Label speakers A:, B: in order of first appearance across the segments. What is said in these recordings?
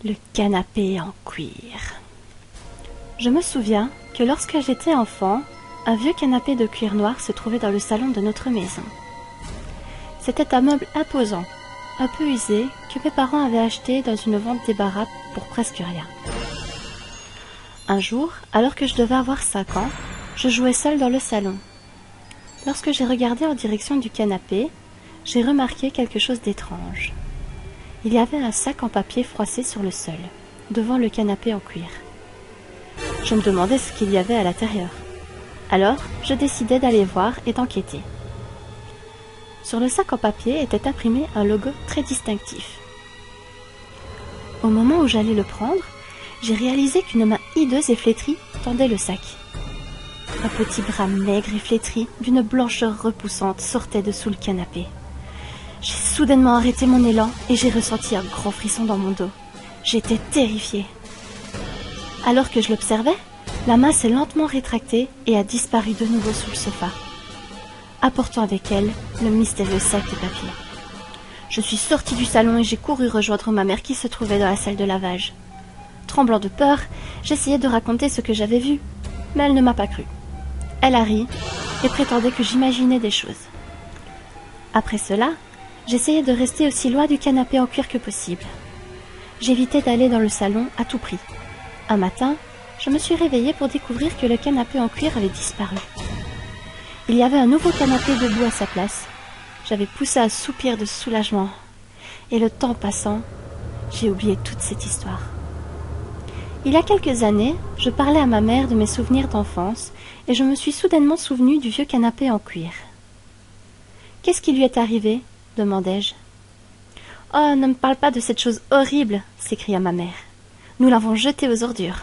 A: Le canapé en cuir. Je me souviens que lorsque j'étais enfant, un vieux canapé de cuir noir se trouvait dans le salon de notre maison. C'était un meuble imposant, un peu usé, que mes parents avaient acheté dans une vente débarras pour presque rien. Un jour, alors que je devais avoir 5 ans, je jouais seule dans le salon. Lorsque j'ai regardé en direction du canapé, j'ai remarqué quelque chose d'étrange. Il y avait un sac en papier froissé sur le sol, devant le canapé en cuir. Je me demandais ce qu'il y avait à l'intérieur. Alors, je décidai d'aller voir et d'enquêter. Sur le sac en papier était imprimé un logo très distinctif. Au moment où j'allais le prendre, j'ai réalisé qu'une main hideuse et flétrie tendait le sac. Un petit bras maigre et flétri, d'une blancheur repoussante, sortait de sous le canapé. J'ai soudainement arrêté mon élan et j'ai ressenti un grand frisson dans mon dos. J'étais terrifiée. Alors que je l'observais, la main s'est lentement rétractée et a disparu de nouveau sous le sofa, apportant avec elle le mystérieux sac de papier. Je suis sortie du salon et j'ai couru rejoindre ma mère qui se trouvait dans la salle de lavage. Tremblant de peur, j'essayais de raconter ce que j'avais vu, mais elle ne m'a pas cru. Elle a ri et prétendait que j'imaginais des choses. Après cela, j'essayais de rester aussi loin du canapé en cuir que possible. J'évitais d'aller dans le salon à tout prix. Un matin, je me suis réveillée pour découvrir que le canapé en cuir avait disparu. Il y avait un nouveau canapé debout à sa place. J'avais poussé un soupir de soulagement. Et le temps passant, j'ai oublié toute cette histoire. Il y a quelques années, je parlais à ma mère de mes souvenirs d'enfance et je me suis soudainement souvenue du vieux canapé en cuir. « Qu'est-ce qui lui est arrivé ?» demandai-je. « Oh, ne me parle pas de cette chose horrible !» s'écria ma mère. « Nous l'avons jeté aux ordures. »«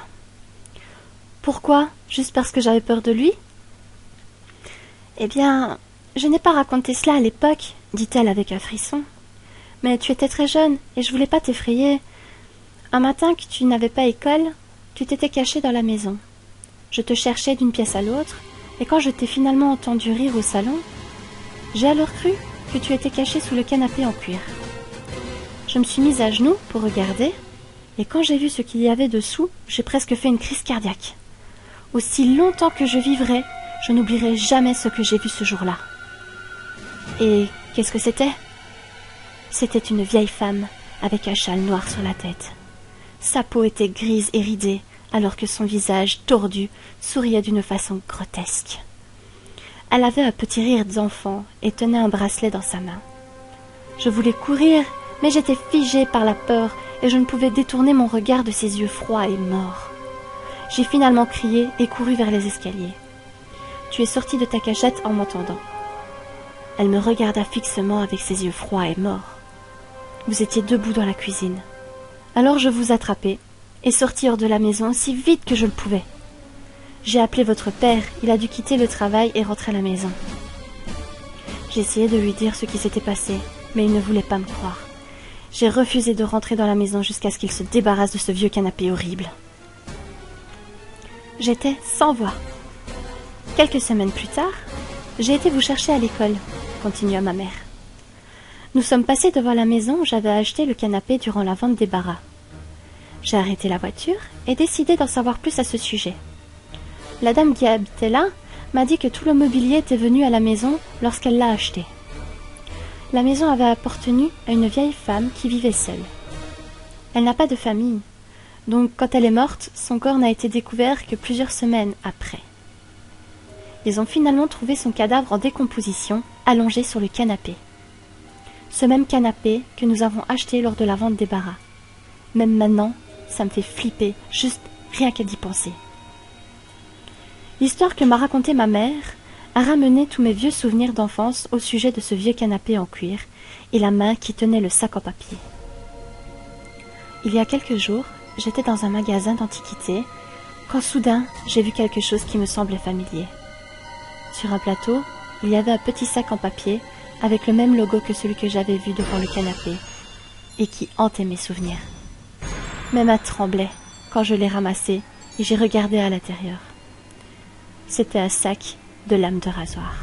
A: Pourquoi ? Juste parce que j'avais peur de lui ?»« Eh bien, je n'ai pas raconté cela à l'époque, » dit-elle avec un frisson. « Mais tu étais très jeune et je voulais pas t'effrayer. Un matin que tu n'avais pas école, tu t'étais caché dans la maison. Je te cherchais d'une pièce à l'autre et quand je t'ai finalement entendu rire au salon, j'ai alors cru que tu étais caché sous le canapé en cuir. Je me suis mise à genoux pour regarder, et quand j'ai vu ce qu'il y avait dessous, j'ai presque fait une crise cardiaque. Aussi longtemps que je vivrai, je n'oublierai jamais ce que j'ai vu ce jour-là. Et qu'est-ce que c'était ? C'était une vieille femme avec un châle noir sur la tête. Sa peau était grise et ridée, alors que son visage tordu souriait d'une façon grotesque. Elle avait un petit rire d'enfant et tenait un bracelet dans sa main. Je voulais courir, mais j'étais figée par la peur et je ne pouvais détourner mon regard de ses yeux froids et morts. J'ai finalement crié et couru vers les escaliers. Tu es sortie de ta cachette en m'entendant. Elle me regarda fixement avec ses yeux froids et morts. Vous étiez debout dans la cuisine. Alors je vous attrapai et sortis hors de la maison aussi vite que je le pouvais. J'ai appelé votre père, il a dû quitter le travail et rentrer à la maison. J'ai essayé de lui dire ce qui s'était passé, mais il ne voulait pas me croire. J'ai refusé de rentrer dans la maison jusqu'à ce qu'il se débarrasse de ce vieux canapé horrible. J'étais sans voix. Quelques semaines plus tard, j'ai été vous chercher à l'école, continua ma mère. Nous sommes passés devant la maison où j'avais acheté le canapé durant la vente débarras. J'ai arrêté la voiture et décidé d'en savoir plus à ce sujet. La dame qui habitait là m'a dit que tout le mobilier était venu à la maison lorsqu'elle l'a acheté. La maison avait appartenu à une vieille femme qui vivait seule. Elle n'a pas de famille, donc quand elle est morte, son corps n'a été découvert que plusieurs semaines après. Ils ont finalement trouvé son cadavre en décomposition, allongé sur le canapé. Ce même canapé que nous avons acheté lors de la vente débarras. Même maintenant, ça me fait flipper, juste rien qu'à d'y penser. L'histoire que m'a racontée ma mère a ramené tous mes vieux souvenirs d'enfance au sujet de ce vieux canapé en cuir et la main qui tenait le sac en papier. Il y a quelques jours, j'étais dans un magasin d'antiquités quand soudain j'ai vu quelque chose qui me semblait familier. Sur un plateau, il y avait un petit sac en papier avec le même logo que celui que j'avais vu devant le canapé et qui hantait mes souvenirs. Mes mains tremblaient quand je l'ai ramassé et j'ai regardé à l'intérieur. C'était un sac de lame de rasoir.